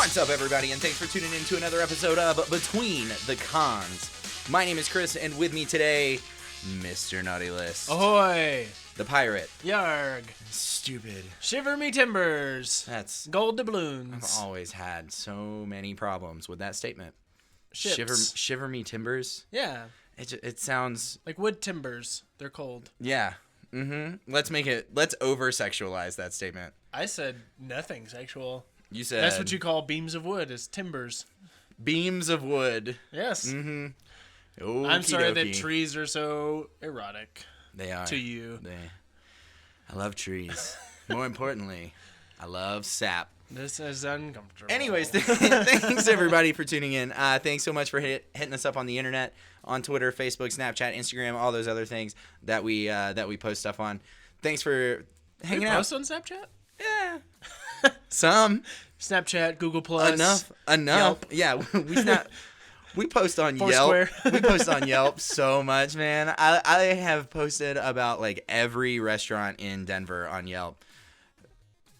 What's up, everybody, and thanks for tuning in to another episode of Between the Cons. My name is Chris, and with me today, Mr. Naughty List. Ahoy! The pirate. Yarg! Stupid. Shiver me timbers! That's... Gold doubloons. I've always had so many problems with that statement. Ships. Shiver me timbers? Yeah. It sounds... Like wood timbers. They're cold. Yeah. Let's over-sexualize that statement. I said nothing sexual. You said... That's what you call beams of wood, is timbers. Beams of wood. Yes. Okey I'm sorry dokey. that trees are so erotic. They are. To you. I love trees. More importantly, I love sap. This is uncomfortable. Anyways, thanks everybody for tuning in. Thanks so much for hitting us up on the internet, on Twitter, Facebook, Snapchat, Instagram, all those other things that we post stuff on. Thanks for hanging out. Post on Snapchat? Yeah. Some. Snapchat, Google Plus. Enough. Yelp. Yeah, we post on Foursquare. Yelp. We post on Yelp so much, man. I have posted about like every restaurant in Denver on Yelp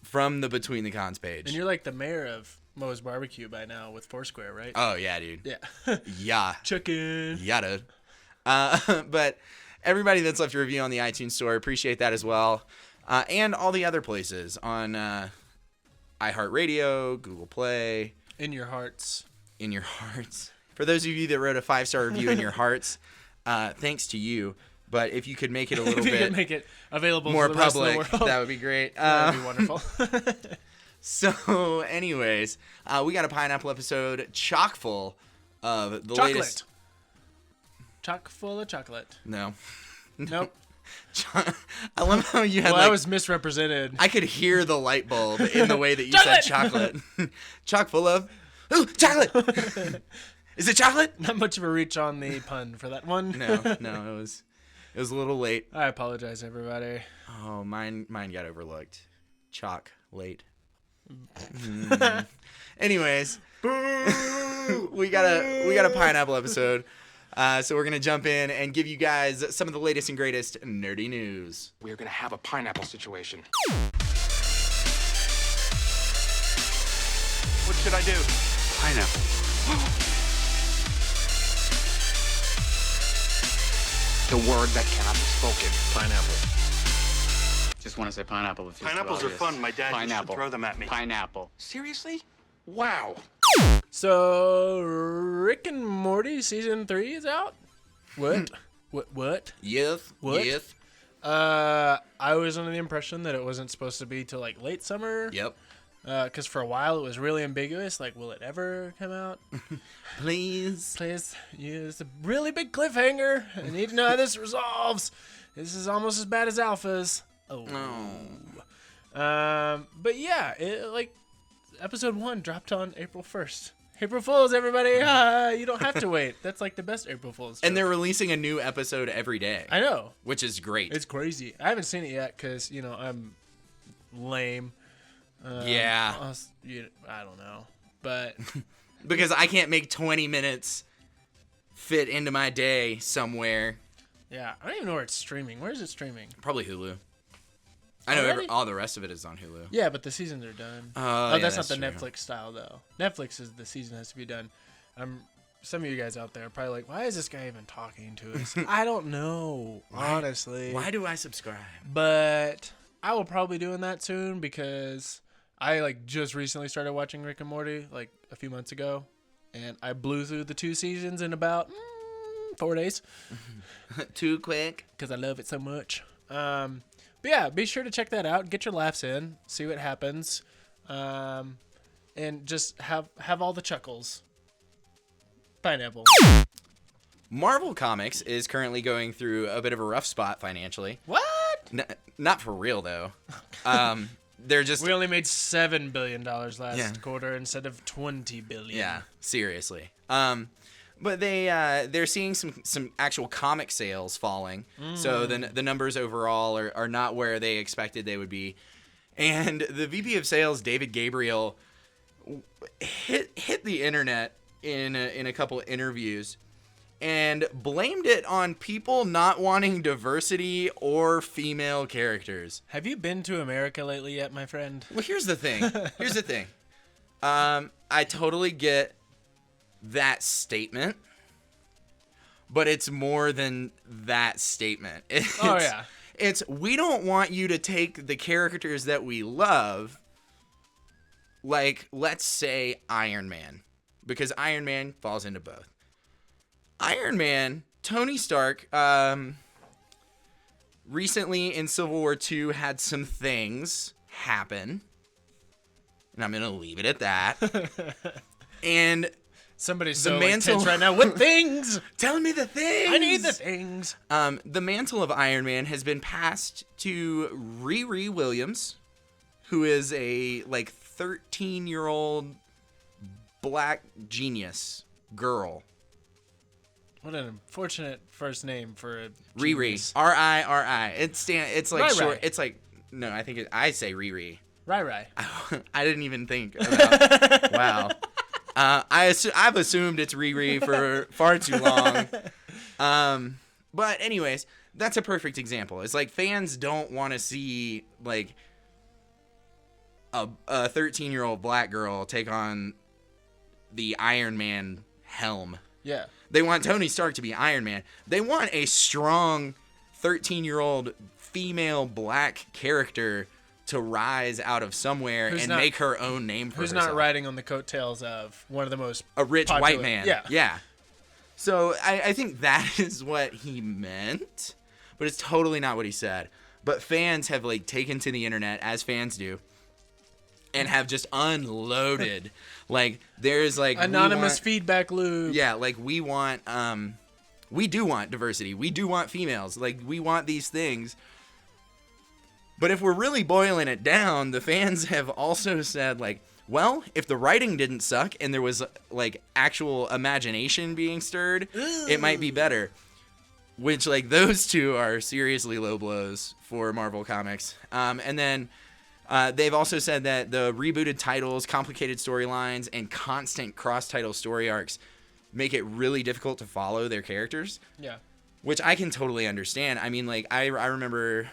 from the Between the Cons page. And you're like the mayor of Moe's Barbecue by now with Foursquare, right? Oh yeah, dude. Yeah. Yeah. Chicken. Yada. But everybody that's left a review on the iTunes store, appreciate that as well. And all the other places on iHeartRadio, Google Play. In your hearts. In your hearts. For those of you that wrote a 5-star review in your hearts, thanks to you. But if you could make it a little if you bit could make it available more to the rest public, of the world, that would be great. that would be wonderful. So, anyways, we got a pineapple episode chock full of the chocolate. latest. Chock full of chocolate. No. Nope. I love how you had I was misrepresented. I could hear the light bulb in the way that you said chocolate. Chock full of... Ooh, chocolate! Is it chocolate? Not much of a reach on the pun for that one. No, it was a little late. I apologize, everybody. Oh, mine got overlooked. Chalk late. Anyways, we got a pineapple episode. So we're going to jump in and give you guys some of the latest and greatest nerdy news. We're going to have a pineapple situation. What should I do? Pineapple. The word that cannot be spoken. Pineapple. Just want to say pineapple. If Pineapples are fun. My dad used to Pineapple. throw them at me. Pineapple. Seriously? Wow. So, Rick and Morty season 3 is out? What? What? Yes. What? Yes. I was under the impression that it wasn't supposed to be till like late summer. Yep. Because for a while it was really ambiguous. Like, will it ever come out? Please. Please. Yeah, it's a really big cliffhanger. I need to know how this resolves. This is almost as bad as Alpha's. Oh. But yeah, episode 1 dropped on April 1st. April Fools, everybody! You don't have to wait. That's like the best April Fools joke. And they're releasing a new episode every day. I know. Which is great. It's crazy. I haven't seen it yet because, I'm lame. Yeah. I don't know. But... because I can't make 20 minutes fit into my day somewhere. Yeah, I don't even know where it's streaming. Where is it streaming? Probably Hulu. I know all the rest of it is on Hulu. Yeah, but the seasons are done. Yeah, that's not the true. Netflix style, though. Netflix is the season has to be done. Some of you guys out there are probably like, why is this guy even talking to us? I don't know, honestly. Why do I subscribe? But I will probably be doing that soon because I just recently started watching Rick and Morty a few months ago, and I blew through the 2 seasons in about 4 days. Too quick. Because I love it so much. But yeah, be sure to check that out. Get your laughs in. See what happens. And just have all the chuckles. Pineapple. Marvel Comics is currently going through a bit of a rough spot financially. What? Not for real, though. They're just... We only made $7 billion last quarter instead of $20 billion. Yeah, seriously. But they're seeing some actual comic sales falling. So the numbers overall are not where they expected they would be. And the VP of Sales, David Gabriel, hit the internet in a couple of interviews and blamed it on people not wanting diversity or female characters. Have you been to America lately yet, my friend? Well, here's the thing. I totally get that statement, but it's more than that statement. It's we don't want you to take the characters that we love, like, let's say Iron Man, because Iron Man falls into both. Iron Man, Tony Stark, recently in Civil War II had some things happen, and I'm going to leave it at that. And somebody's so tense right now. What things? Tell me the things. I need the things. The mantle of Iron Man has been passed to Riri Williams, who is a 13-year-old black genius girl. What an unfortunate first name for a Riri. R-I-R-I. It's like short. Rai. It's like, no, I think I say Riri. Rai. I didn't even think about. Wow. I've assumed it's Riri for far too long. But anyways, that's a perfect example. It's like fans don't want to see like a 13-year-old black girl take on the Iron Man helm. Yeah. They want Tony Stark to be Iron Man. They want a strong 13-year-old female black character to rise out of somewhere make her own name for herself. Who's not riding on the coattails of one of the most a rich popular, white man. Yeah. So I think that is what he meant, but it's totally not what he said. But fans have taken to the internet, as fans do, and have just unloaded. There's anonymous feedback loop. Yeah, we want we do want diversity. We do want females. We want these things. But if we're really boiling it down, the fans have also said well, if the writing didn't suck and there was actual imagination being stirred, it might be better. Which those two are seriously low blows for Marvel Comics. And then they've also said that the rebooted titles, complicated storylines, and constant cross-title story arcs make it really difficult to follow their characters. Yeah. Which I can totally understand. I mean, I remember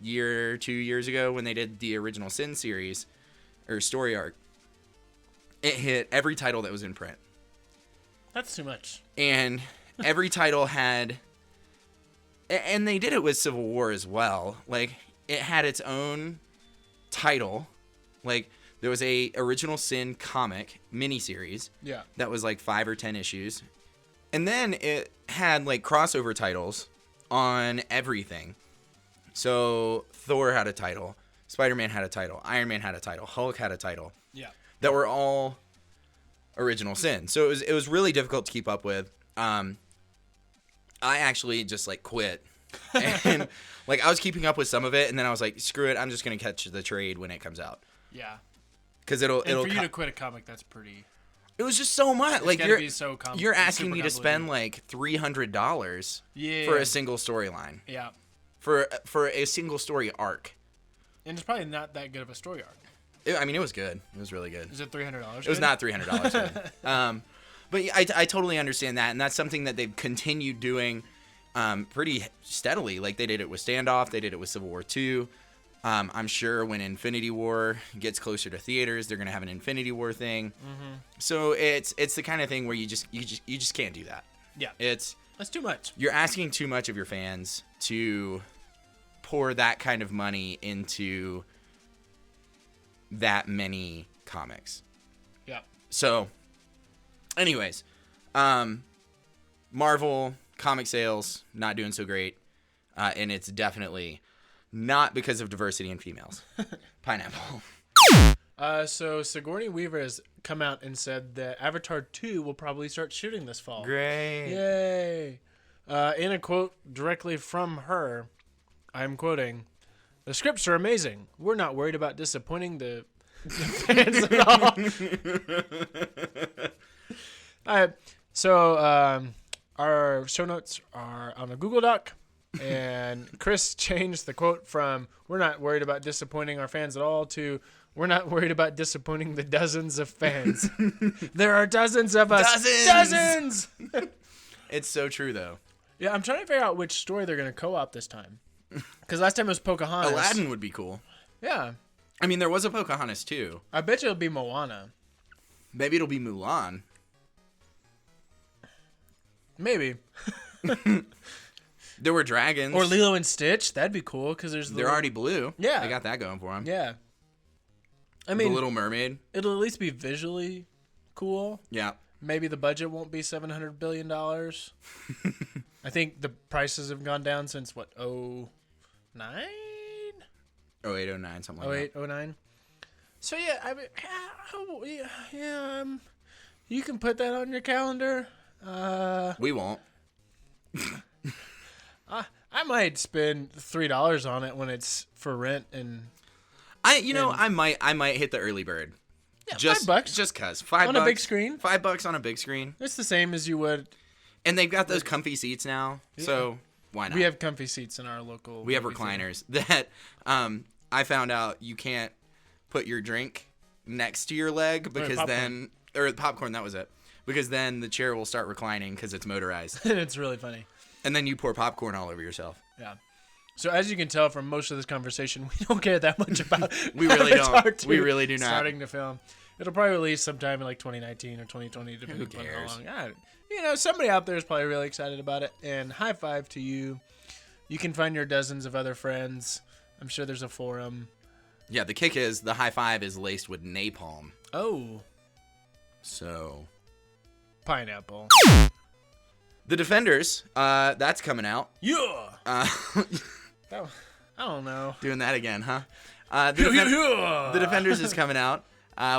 2 years ago when they did the original Sin series, or story arc, it hit every title that was in print. That's too much. And every title had... And they did it with Civil War as well. It had its own title. There was a original Sin comic miniseries. Yeah. That was 5 or 10 issues. And then it had crossover titles on everything. So Thor had a title, Spider-Man had a title, Iron Man had a title, Hulk had a title. Yeah. That were all original Sin. So it was really difficult to keep up with. I actually just quit. And I was keeping up with some of it, and then I was like, screw it, I'm just gonna catch the trade when it comes out. Yeah. Because it'll for you to quit a comic, that's pretty. It was just so much. You're asking me to spend $300 for a single storyline. Yeah. For a single story arc. And it's probably not that good of a story arc. It was good. It was really good. Is it $300? It was not $300 good. But I totally understand that, and that's something that they've continued doing pretty steadily. They did it with Standoff. They did it with Civil War II. I'm sure when Infinity War gets closer to theaters, they're gonna have an Infinity War thing. Mm-hmm. So it's the kind of thing where you just can't do that. Yeah, that's too much. You're asking too much of your fans to pour that kind of money into that many comics. Yeah. So, anyways, Marvel comic sales not doing so great, and it's definitely not because of diversity in females. Pineapple. So Sigourney Weaver has come out and said that Avatar 2 will probably start shooting this fall. Great. Yay. In a quote directly from her, I'm quoting, "The scripts are amazing. We're not worried about disappointing the fans at all." All right. So our show notes are on a Google Doc. And Chris changed the quote from "we're not worried about disappointing our fans at all" to "we're not worried about disappointing the dozens of fans." There are dozens of us. Dozens! It's so true, though. Yeah, I'm trying to figure out which story they're going to co-op this time. Because last time it was Pocahontas. Aladdin would be cool. Yeah. I mean, there was a Pocahontas, too. I bet you it'll be Moana. Maybe it'll be Mulan. Maybe. There were dragons. Or Lilo and Stitch. That'd be cool because They're already blue. Yeah. They got that going for them. Yeah. I mean, The Little Mermaid. it'll at least be visually cool. Yeah. Maybe the budget won't be $700 billion. I think the prices have gone down since, what, 09? 08, 09, something like 08, 09? So, yeah, I mean, you can put that on your calendar. that. We won't. I might spend $3 on it when it's for rent and I might hit the early bird. yeah, Just $5 just cuz. $5 on a big screen. $5 on a big screen. It's the same as you would. And they've got those comfy seats now. So why not? We have comfy seats in our local. We have movie theater. recliners that I found out you can't put your drink next to your leg because popcorn. or popcorn, that was it. Because then the chair will start reclining because it's motorized. It's really funny. And then you pour popcorn all over yourself. Yeah. So as you can tell from most of this conversation, we don't care that much about. We really Avatar don't. 2 We really do not. Starting to film, it'll probably release sometime in like 2019 or 2020, depending on cares? how long. Somebody out there is probably really excited about it. And high five to you. You can find your dozens of other friends. I'm sure there's a forum. Yeah, the kick is the high five is laced with napalm. Oh, So pineapple. The Defenders, that's coming out. Yeah. Uh, I don't know. doing that again, huh? The Yeah. Defenders is coming out.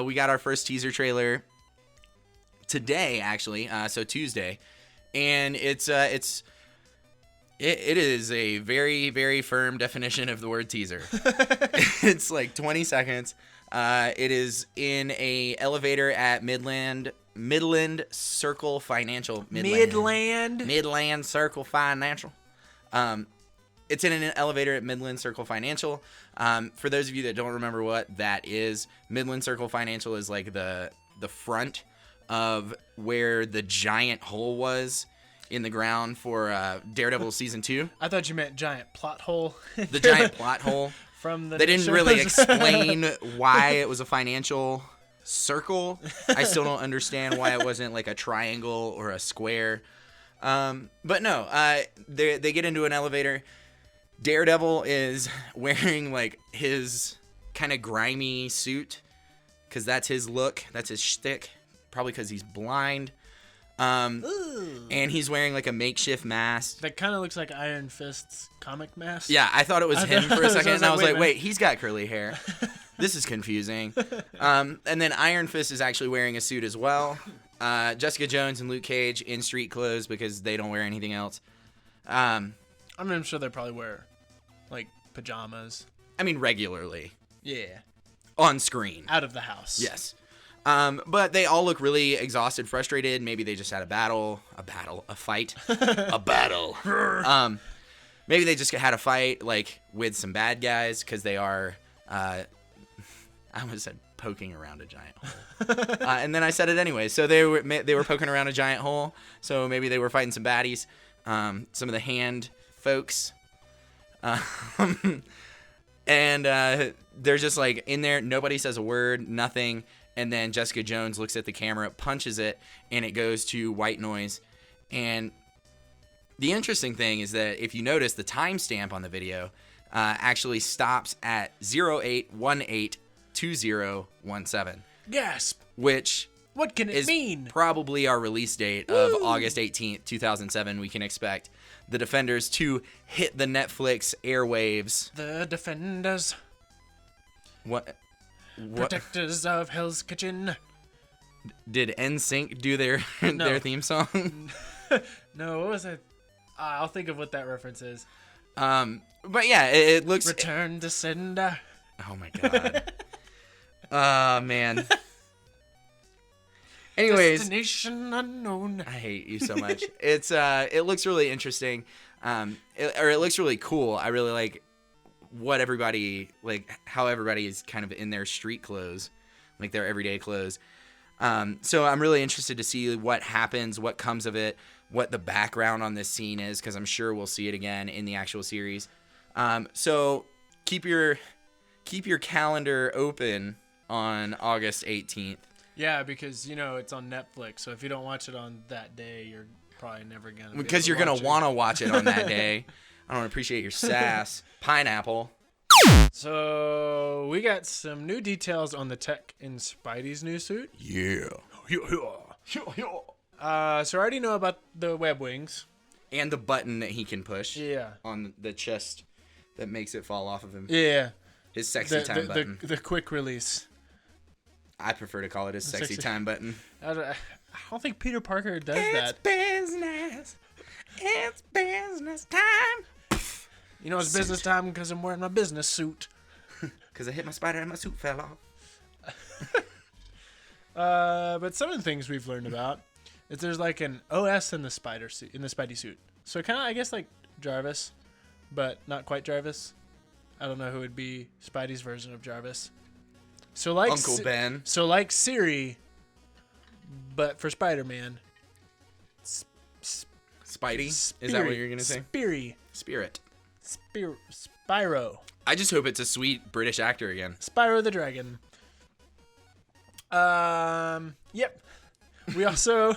We got our first teaser trailer today, actually. So Tuesday, and it is a very, very firm definition of the word teaser. It's like 20 seconds. It is in a elevator at Midland Circle Financial. Midland Circle Financial. It's in an elevator at Midland Circle Financial. For those of you that don't remember what that is, Midland Circle Financial is like the front of where the giant hole was in the ground for Daredevil season 2. I thought you meant giant plot hole. The giant plot hole. From the They didn't shows. really explain why it was a financial circle. I still don't understand why it wasn't like a triangle or a square. But no, they get into an elevator. Daredevil is wearing like his kind of grimy suit because that's his look. That's his shtick. Probably because he's blind. And he's wearing like a makeshift mask. That kind of looks like Iron Fist's comic mask. Yeah, I thought it was him for a second, and I was like, wait, wait, he's got curly hair. This is confusing. And then Iron Fist is actually wearing a suit as well. Jessica Jones and Luke Cage in street clothes because they don't wear anything else. I'm sure they probably wear like pajamas. I mean, regularly. Yeah. On screen. Out of the house. Yes. But they all look really exhausted, frustrated. Maybe they just had a fight. A battle. Maybe they just had a fight, like, with some bad guys, because they are, I almost said poking around a giant hole. And then I said it anyway. So they were poking around a giant hole, so maybe they were fighting some baddies. Some of the hand folks. And they're just, like, in there. Nobody says a word, nothing. And then Jessica Jones looks at the camera, punches it, and it goes to white noise. And the interesting thing is that if you notice, the timestamp on the video actually stops at 08182017. Gasp. Which What can it is mean? probably our release date of August 18th, 2007. We can expect the Defenders to hit the Netflix airwaves. The Defenders. What? Protectors of Hell's Kitchen. Did NSYNC do their theme song? No, what was it? I'll think of what that reference is. But yeah, it looks. Return to sender. Oh my god. Man. Anyways, Destination unknown. I hate you so much. It looks really interesting. It looks really cool. I really like how everybody is kind of in their street clothes, like their everyday clothes. So I'm really interested to see what happens, what comes of it, what the background on this scene is, because I'm sure we'll see it again in the actual series. So keep your calendar open on August 18th. Yeah, because it's on Netflix, so if you don't watch it on that day, you're probably never gonna. Because you're gonna want to watch it on that day. I don't appreciate your sass. Pineapple. So we got some new details on the tech in Spidey's new suit. Yeah. So I already know about the web wings. And the button that he can push. Yeah. On the chest that makes it fall off of him. Yeah. His sexy time button. The quick release. I prefer to call it his sexy time button. I don't think Peter Parker does that. Business. It's business time. It's business time because I'm wearing my business suit. Because I hit my spider and my suit fell off. But some of the things we've learned about is there's like an OS in the Spidey suit. So kind of, I guess, like Jarvis, but not quite Jarvis. I don't know who would be Spidey's version of Jarvis. So like Uncle Ben. So like Siri, but for Spider-Man. Spidey? Is that what you're gonna say? Spirit. Spyro. I just hope it's a sweet British actor again. Spyro the Dragon. Yep. We also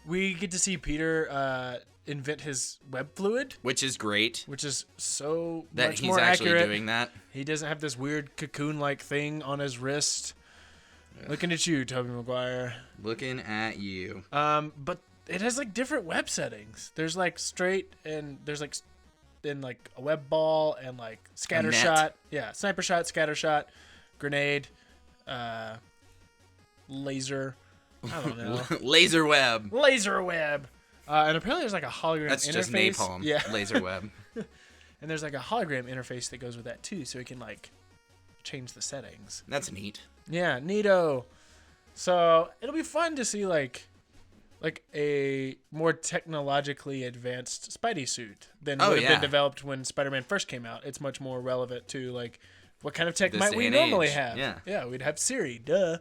we get to see Peter invent his web fluid, Which is great. which is so That much he's more actually accurate. doing that. He doesn't have this weird cocoon-like thing on his wrist. Looking at you, Tobey Maguire. Looking at you. But it has like different web settings. There's like straight and there's like then like a web ball and like scatter net. shot. Yeah, sniper shot, scatter shot, grenade, laser. I don't know. Laser web. Laser web. And apparently there's like a hologram That's interface. just napalm. Yeah. Laser web. And there's like a hologram interface that goes with that too, so we can like change the settings. That's neat. Yeah, neato. So it'll be fun to see like a more technologically advanced Spidey suit than would have been developed when Spider-Man first came out. It's much more relevant to like what kind of tech This might day we and normally age. have. Yeah. We'd have Siri. Duh.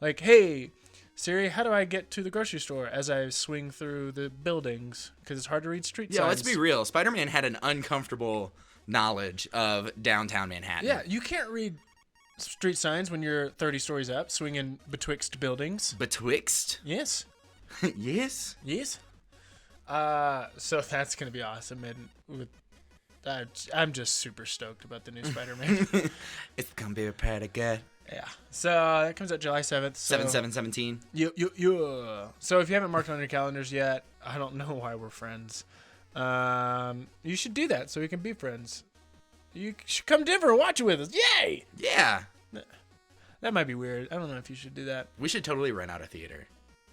Like, hey, Siri, how do I get to the grocery store as I swing through the buildings? Because it's hard to read street signs. Yeah, let's be real. Spider-Man had an uncomfortable knowledge of downtown Manhattan. Yeah, you can't read street signs when you're 30 stories up, swinging betwixt buildings. Betwixt? Yes. Yes? Yes. So that's gonna be awesome, and with I'm just super stoked about the new Spider-Man. It's gonna be pretty good. Yeah. So that comes out July 7th. So 7/7/17. So if you haven't marked on your calendars yet, I don't know why we're friends. You should do that so we can be friends. You should come to Denver and watch it with us. Yay! Yeah. That might be weird. I don't know if you should do that. We should totally rent out a theater.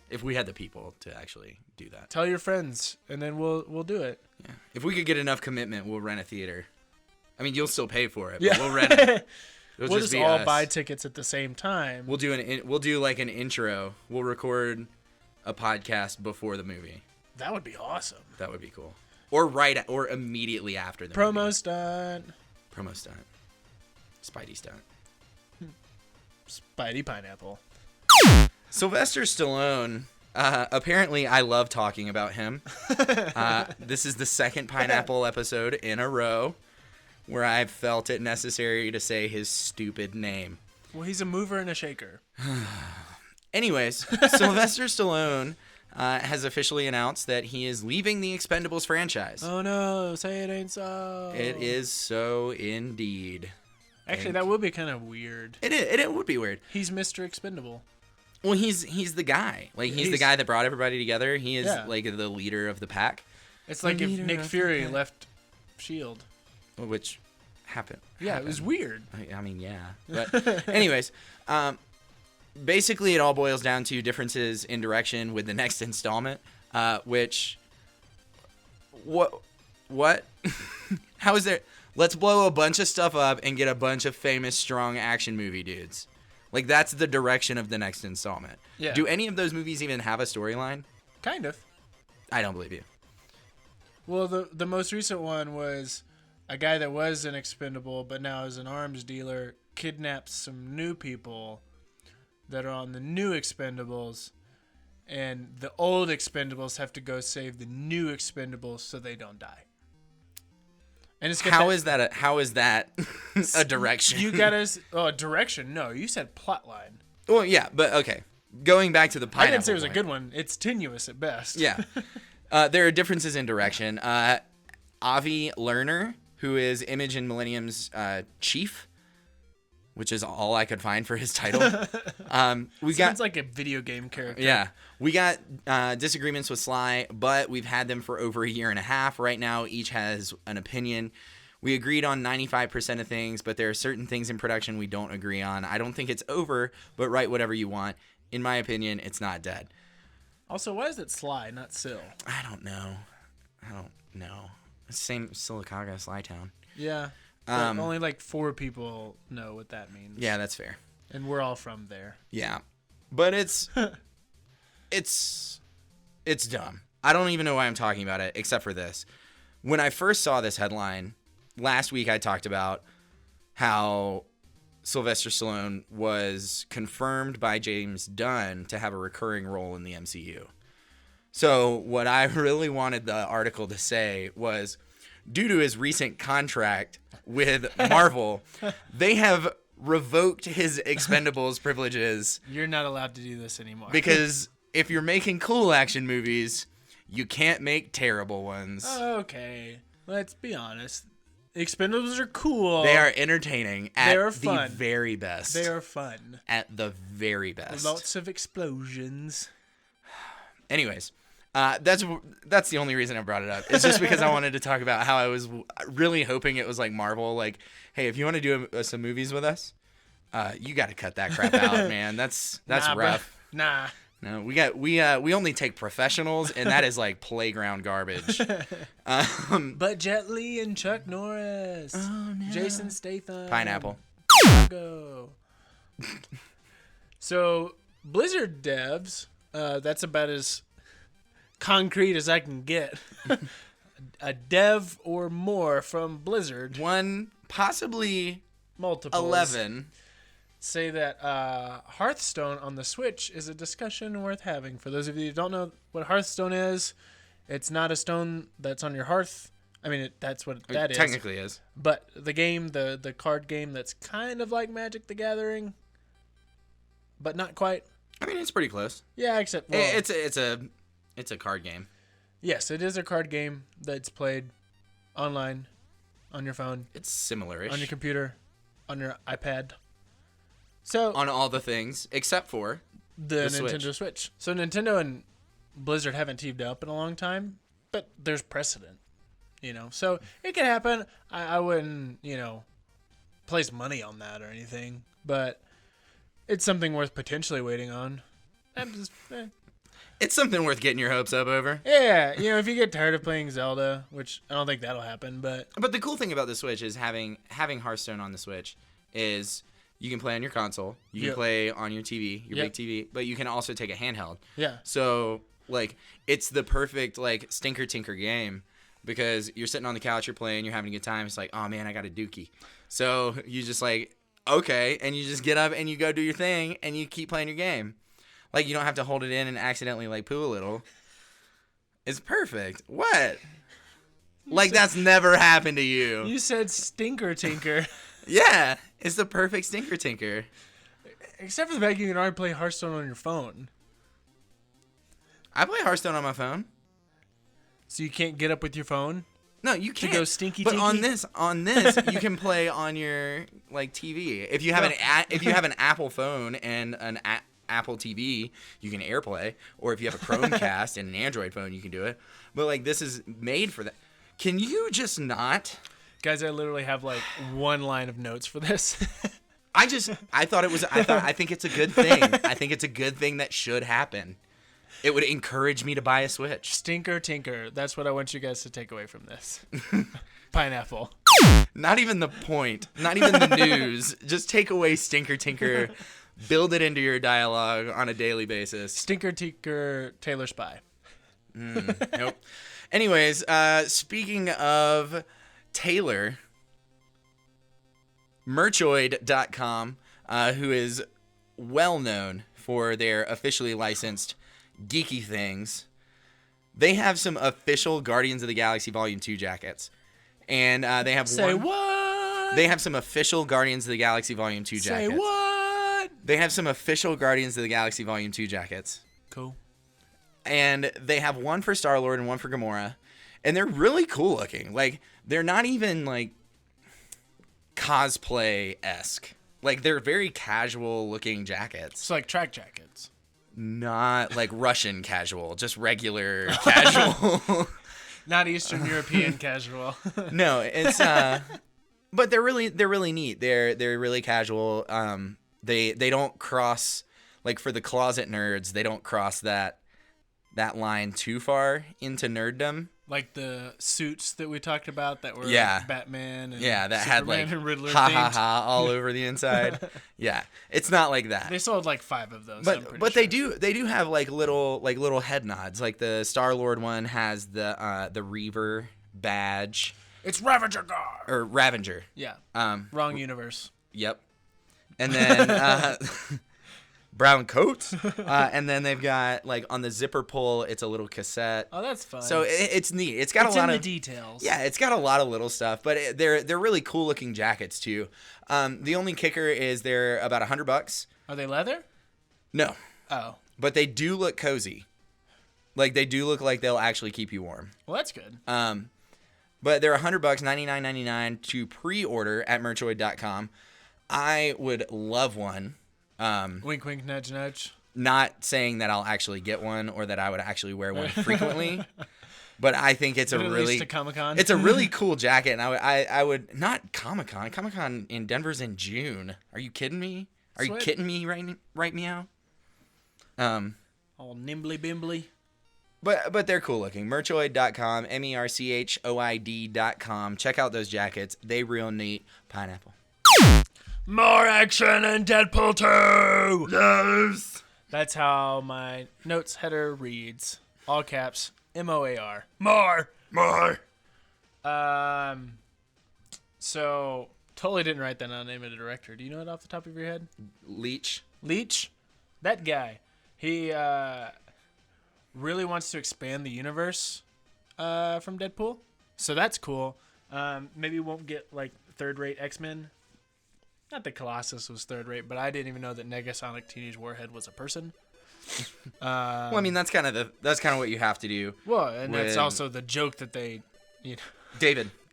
If we had the people to actually do that. Tell your friends, and then we'll do it. Yeah. If we could get enough commitment, we'll rent a theater. I mean, you'll still pay for it, Yeah. but we'll rent it. We'll just be all us. buy tickets at the same time. We'll do like an intro. We'll record a podcast before the movie. That would be awesome. That would be cool. Or immediately after the Promo movie. stunt. Promo stunt. Spidey stunt. Spidey pineapple. Sylvester Stallone. Apparently, I love talking about him. This is the second Pineapple episode in a row where I've felt it necessary to say his stupid name. Well, he's a mover and a shaker. Anyways, Sylvester Stallone has officially announced that he is leaving the Expendables franchise. Oh no, say it ain't so. It is so indeed. Actually, that would be kind of weird. It would be weird. He's Mr. Expendable. Well, he's the guy. Like he's the guy that brought everybody together. He is like the leader of the pack. It's like if leader Nick of the Fury pack. left S.H.I.E.L.D. Which happened. Yeah, it was weird. I mean, yeah. But anyways, basically it all boils down to differences in direction with the next installment, which what? How is there? Let's blow a bunch of stuff up and get a bunch of famous, strong action movie dudes. Like, that's the direction of the next installment. Yeah. Do any of those movies even have a storyline? Kind of. I don't believe you. Well, the most recent one was a guy that was an expendable but now is an arms dealer kidnaps some new people that are on the new Expendables, and the old Expendables have to go save the new Expendables so they don't die. And it's got How is that a direction? You got us? Oh, a direction? No, you said plot line. Well, yeah, but okay. going back to the I pineapple didn't say it was a point. good one. It's tenuous at best. Yeah. There are differences in direction. Avi Lerner, who is Image and Millennium's chief, which is all I could find for his title. We got Sounds like a video game character. Yeah. We got disagreements with Sly, but we've had them for over a year and a half. Right now, each has an opinion. We agreed on 95% of things, but there are certain things in production we don't agree on. I don't think it's over, but write whatever you want. In my opinion, it's not dead. Also, why is it Sly, not Sil? I don't know. Same Silicaga, Sly Town. Yeah. But only like 4 people know what that means. Yeah, that's fair. And we're all from there. Yeah. But it's dumb. I don't even know why I'm talking about it, except for this. When I first saw this headline, last week I talked about how Sylvester Stallone was confirmed by James Gunn to have a recurring role in the MCU. So what I really wanted the article to say was, due to his recent contract with Marvel, they have revoked his Expendables privileges You're not allowed to do this anymore. because if you're making cool action movies, you can't make terrible ones. Okay. Let's be honest. Expendables are cool. They are entertaining at They are the fun. very best. They are fun. At the very best. Lots of explosions. Anyways, that's the only reason I brought it up. It's just because I wanted to talk about how I was really hoping it was like Marvel. Like, hey, if you want to do some movies with us, you got to cut that crap out, man. That's Nah, rough. Bruh. Nah. No, we only take professionals, and that is like playground garbage. But Jet Li and Chuck Norris. Oh, no. Jason Statham. Pineapple. Go. So, Blizzard devs, that's about as concrete as I can get. A dev or more from Blizzard, One, possibly multiple 11. say that Hearthstone on the Switch is a discussion worth having. For those of you who don't know what Hearthstone is, it's not a stone that's on your hearth. I mean, that's what that is. Technically is. But the game, the card game that's kind of like Magic the Gathering, but not quite. I mean, it's pretty close. Yeah, except well, It's a card game. yes, it is a card game that's played online, on your phone, It's similar-ish. on your computer, on your iPad. So On all the things except for the Switch. Nintendo Switch. So Nintendo and Blizzard haven't teamed up in a long time, but there's precedent, So it could happen. I wouldn't, place money on that or anything, but it's something worth potentially waiting on. I'm just, It's something worth getting your hopes up over. yeah, if you get tired of playing Zelda, which I don't think that'll happen, but But the cool thing about the Switch is having Hearthstone on the Switch is you can play on your console, you can Yep. play on your TV, your Yep. big TV, but you can also take a handheld. yeah. So, like, it's the perfect, like, stinker tinker game because you're sitting on the couch, you're playing, you're having a good time. It's like, oh, man, I got a dookie. So you just, like, okay, and you just get up and you go do your thing and you keep playing your game. Like, you don't have to hold it in and accidentally, like, poo a little. It's perfect. What? Like, that's never happened to you. You said stinker tinker. Yeah, it's the perfect stinker tinker. Except for the fact you can already play Hearthstone on your phone. I play Hearthstone on my phone. So you can't get up with your phone? No, you can't. go stinky But on tinky? this, you can play on your like TV. If you have an Apple phone and an Apple TV, you can AirPlay. Or if you have a Chromecast and an Android phone, you can do it. But like this is made for that. Can you just not? Guys, I literally have like one line of notes for this. I think it's a good thing. I think it's a good thing that should happen. It would encourage me to buy a Switch. Stinker tinker. That's what I want you guys to take away from this. Pineapple. Not even the point. Not even the news. Just take away stinker tinker. Build it into your dialogue on a daily basis. Stinker tinker Taylor Spy. Nope. Anyways, speaking of Taylor, Merchoid.com, who is well known for their officially licensed geeky things, they have some official Guardians of the Galaxy Volume 2 jackets. And they have Say what? They have some official Guardians of the Galaxy Volume 2 jackets. Say what? They have some official Guardians of the Galaxy Volume 2 jackets. Cool. And they have one for Star-Lord and one for Gamora. And they're really cool looking. Like, they're not even, like, cosplay-esque. Like, they're very casual looking jackets. It's like track jackets. Not like Russian casual, just regular casual. Not Eastern European casual. No, it's but they're really neat. They're really casual. They don't cross, like, for the closet nerds, they don't cross that line too far into nerddom. Like the suits that we talked about that were Yeah. Batman and Yeah, that Superman had like and Riddler ha themed. ha ha all over the inside. Yeah, it's not like that. They sold like 5 of those. I'm pretty But sure. they do have like little head nods. Like the Star-Lord one has the Reaver badge It's Ravager Gar. or Ravenger. Yeah. Um, Wrong universe. Yep. And then brown coat. And then they've got, like, on the zipper pull, it's a little cassette. Oh, that's fun. So it's neat. It's got it's a lot in of the details. Yeah, it's got a lot of little stuff, but they're really cool looking jackets too. The only kicker is they're about $100. Are they leather? No, Oh. but they do look cozy. Like, they do look like they'll actually keep you warm. Well, that's good. But they're $100, $99.99 to pre-order at merchoid.com. I would love one. Wink, wink, nudge, nudge. Not saying that I'll actually get one or that I would actually wear one frequently, but I think it's At a least really to Comic-Con. it's a really cool jacket, and I would not Comic-Con. Comic-Con in Denver's in June. Are you kidding me? Are you Sweet. kidding me right meow? All nimbly bimbly. But they're cool looking. Merchoid.com, merchoid.com. Check out those jackets. They real neat. Pineapple. More action in Deadpool 2! Yes. That's how my notes header reads. All caps. MOAR. More! So, totally didn't write down the name of the director. Do you know it off the top of your head? Leech. Leech? That guy. He really wants to expand the universe from Deadpool. So that's cool. Maybe we won't get, like, third-rate X-Men. Not that Colossus was third-rate, but I didn't even know that Negasonic Teenage Warhead was a person. Well, I mean, that's kind of what you have to do. Well, and that's When- also the joke that they, you know.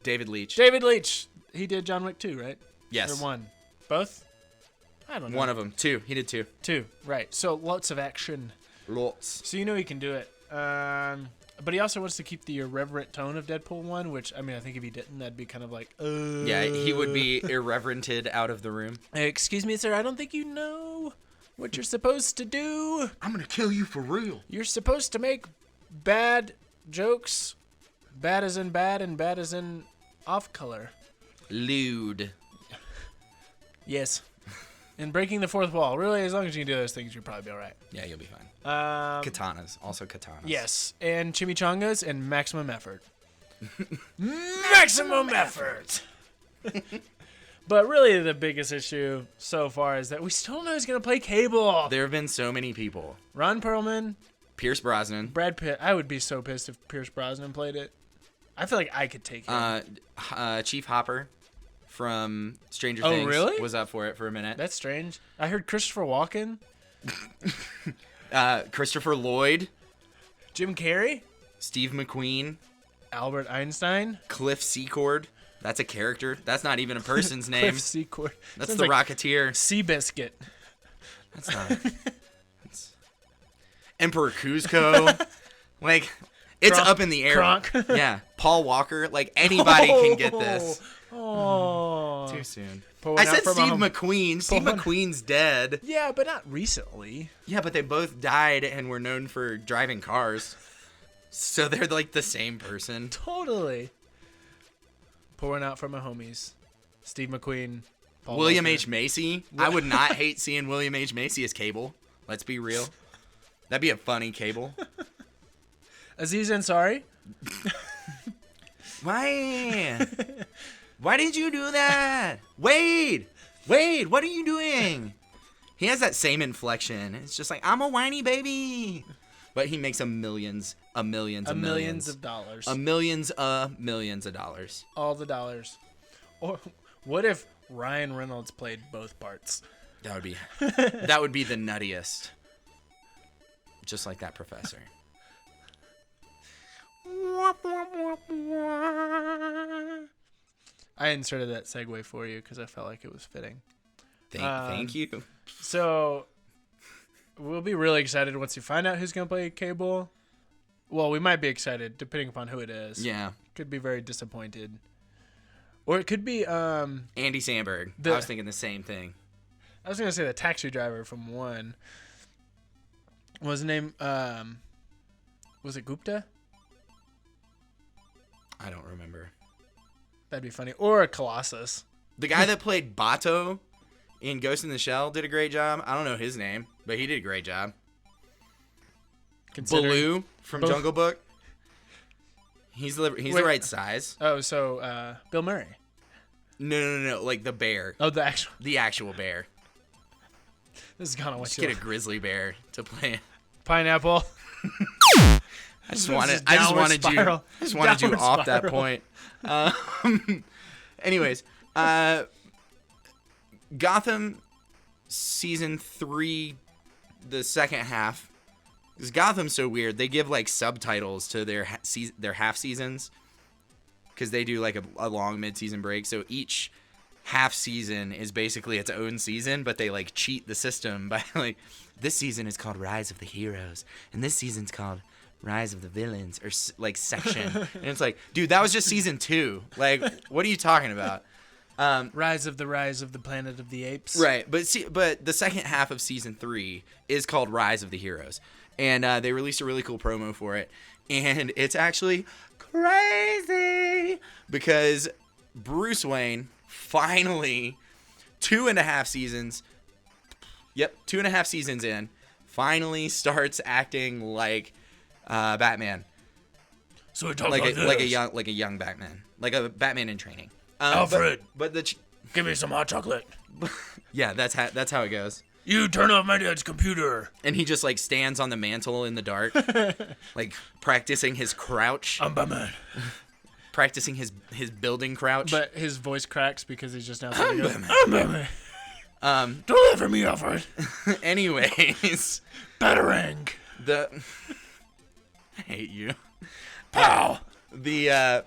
David Leech. David Leitch. He did John Wick 2, right? Yes. Or 1? Both? I don't know. One of them. 2. He did 2. 2, right. So lots of action. Lots. So you know he can do it. But he also wants to keep the irreverent tone of Deadpool 1, which, I mean, I think if he didn't, that'd be kind of like, Yeah, he would be irreverented out of the room. Excuse me, sir, I don't think you know what you're supposed to do. I'm gonna kill you for real. You're supposed to make bad jokes. Bad as in bad and bad as in off color. Lewd. Yes. And breaking the fourth wall. Really, as long as you can do those things, you'll probably be all right. Yeah, you'll be fine. Katanas. Also katanas. Yes. And chimichangas and maximum effort. Maximum effort! But really, the biggest issue so far is that we still don't know who's going to play Cable. There have been so many people. Ron Perlman, Pierce Brosnan. Brad Pitt. I would be so pissed if Pierce Brosnan played it. I feel like I could take him. Chief Hopper from Stranger Oh, Things really? was up for it for a minute. That's strange. I heard Christopher Walken, Christopher Lloyd, Jim Carrey, Steve McQueen, Albert Einstein, Cliff Secord. That's a character. That's not even a person's name. Cliff Secord. That's Sounds the like Rocketeer. Seabiscuit. That's not. That's Emperor Kuzco. Like, it's Kronk. up in the air. Kronk. Yeah. Paul Walker. Like, anybody can get this. Oh. Too soon. Pour one I out said for Steve Mom. McQueen. Steve one- McQueen's dead. Yeah, but not recently. Yeah, but they both died and were known for driving cars. So they're like the same person. Totally. Pouring out for my homies. Steve McQueen. Paul William Walker. H. Macy. I would not hate seeing William H. Macy as Cable. Let's be real. That'd be a funny Cable. Aziz Ansari. Why? Why did you do that? Wade, what are you doing? He has that same inflection. It's just like, I'm a whiny baby. But he makes millions of Millions of dollars. millions of dollars. All the dollars. Or what if Ryan Reynolds played both parts? That would be the nuttiest. Just like that professor. I inserted that segue for you because I felt like it was fitting. Thank you. So we'll be really excited once you find out who's going to play Cable. Well, we might be excited depending upon who it is. Yeah. Could be very disappointed. Or it could be Andy Samberg. I was thinking the same thing. I was going to say the taxi driver from 1. What was his name? Was it Gupta? I don't remember. That'd be funny. Or a Colossus. The guy that played Bato in Ghost in the Shell did a great job. I don't know his name, but he did a great job. Baloo from Jungle Book. He's the right size. Oh, so Bill Murray. No. Like the bear. Oh, the actual bear. This is kind of what Just get a grizzly bear to play. Pineapple. I just wanted you off that point. Anyways, Gotham season 3, the second half. Because Gotham's so weird, they give like subtitles to their half seasons. Because they do like a long mid-season break, so each half season is basically its own season, but they like cheat the system by like, this season is called Rise of the Heroes, and this season's called Rise of the Villains, or like section. And it's like, dude, that was just season 2. Like, what are you talking about? Rise of the Planet of the Apes. Right, but the second half of season 3 is called Rise of the Heroes, and they released a really cool promo for it, and it's actually crazy because Bruce Wayne finally 2.5 seasons. Yep, 2.5 seasons in, finally starts acting like Batman. So he talks like a young Batman, like a Batman in training. Alfred, but give me some hot chocolate. Yeah, that's how it goes. You turn off my dad's computer. And he just like stands on the mantle in the dark, like practicing his crouch. I'm Batman. Practicing his building crouch. But his voice cracks because he's just now saying, I'm Batman. Deliver me, Alfred. Anyways, Batarang. I hate you. Pow. The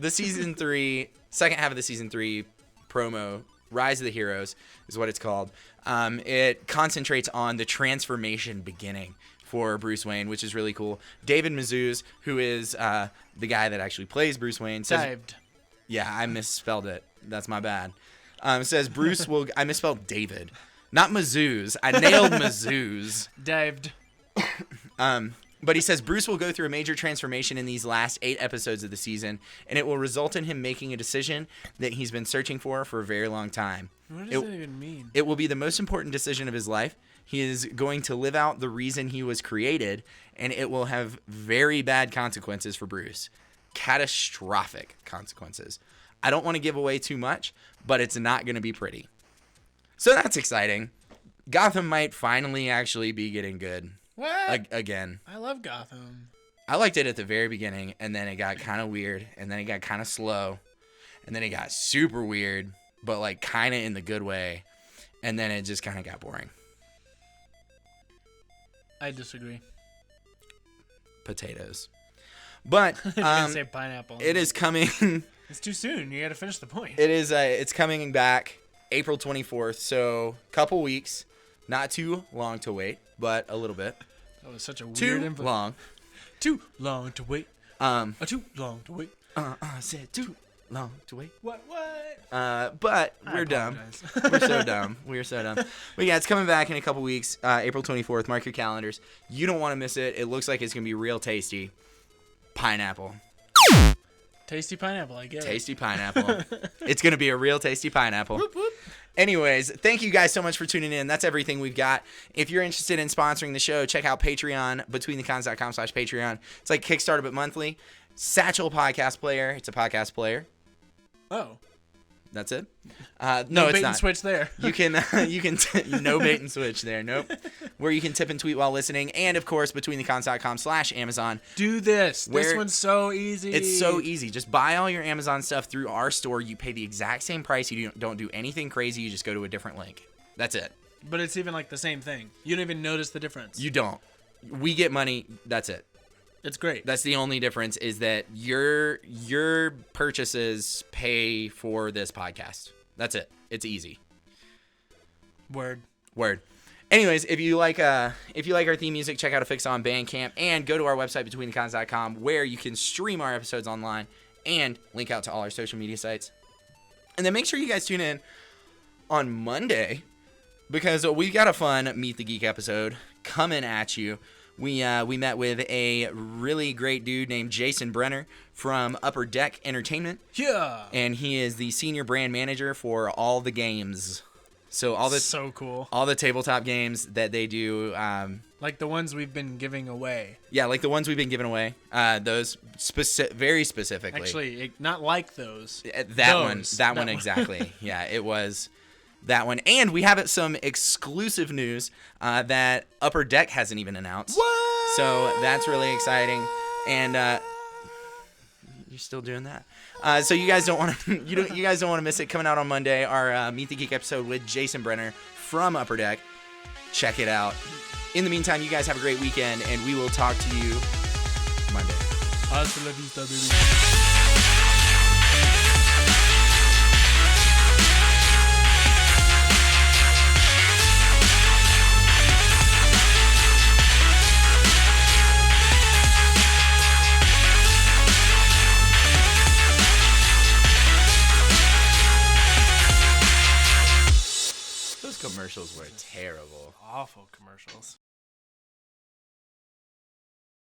season 3, second half of the season 3 promo, Rise of the Heroes is what it's called. It concentrates on the transformation beginning for Bruce Wayne, which is really cool. David Mazouz, who is the guy that actually plays Bruce Wayne, says, Dived. Yeah, I misspelled it. That's my bad. Says Bruce will. I misspelled David, not Mazouz. I nailed Mazouz. Dived. But he says Bruce will go through a major transformation in these last 8 episodes of the season, and it will result in him making a decision that he's been searching for a very long time. What does that even mean? It will be the most important decision of his life. He is going to live out the reason he was created, and it will have very bad consequences for Bruce. Catastrophic consequences. I don't want to give away too much, but it's not going to be pretty. So that's exciting. Gotham might finally actually be getting good. What? Again. I love Gotham. I liked it at the very beginning, and then it got kind of weird, and then it got kind of slow, and then it got super weird, but like kind of in the good way, and then it just kind of got boring. I disagree. Potatoes. But I was gonna say pineapple. It is coming. It's too soon. You got to finish the point. It is. It's coming back April 24th, so couple weeks. Not too long to wait, but a little bit. That was such a weird Too long. Too long to wait. Too long to wait. I said too long to wait. What? But we're dumb. We're so dumb. We're so dumb. But yeah, it's coming back in a couple weeks. April 24th. Mark your calendars. You don't want to miss it. It looks like it's gonna be real tasty. Pineapple. Tasty pineapple. I get it. Tasty pineapple. It's gonna be a real tasty pineapple. Whoop, whoop. Anyways, thank you guys so much for tuning in. That's everything we've got. If you're interested in sponsoring the show, check out Patreon, betweenthecons.com/Patreon. It's like Kickstarter, but monthly. Satchel Podcast Player. It's a podcast player. Oh. That's it? No, no, it's bait not. and switch there. You can no bait and switch there. Nope. Where you can tip and tweet while listening. And, of course, betweenthecons.com/Amazon. Do this. This one's so easy. It's so easy. Just buy all your Amazon stuff through our store. You pay the exact same price. You don't do anything crazy. You just go to a different link. That's it. But it's even like the same thing. You don't even notice the difference. You don't. We get money. That's it. It's great. That's the only difference, is that your purchases pay for this podcast. That's it. It's easy. Word. Anyways, if you like our theme music, check out a fix on Bandcamp and go to our website betweenthecons.com, where you can stream our episodes online and link out to all our social media sites. And then make sure you guys tune in on Monday, because we got a fun Meet the Geek episode coming at you. We met with a really great dude named Jason Brenner from Upper Deck Entertainment. Yeah. And he is the senior brand manager for all the games. So so cool. All the tabletop games that they do. Like the ones we've been giving away. Yeah, like the ones we've been giving away. Those very specifically. Actually, not like those. That one exactly. Yeah, it was that one. And we have some exclusive news that Upper Deck hasn't even announced. What? So that's really exciting. And you're still doing that. So you guys don't want to miss it. Coming out on Monday, our Meet the Geek episode with Jason Brenner from Upper Deck. Check it out. In the meantime, you guys have a great weekend, and we will talk to you Monday. Hasta la vista, baby. Those commercials were terrible. Awful commercials.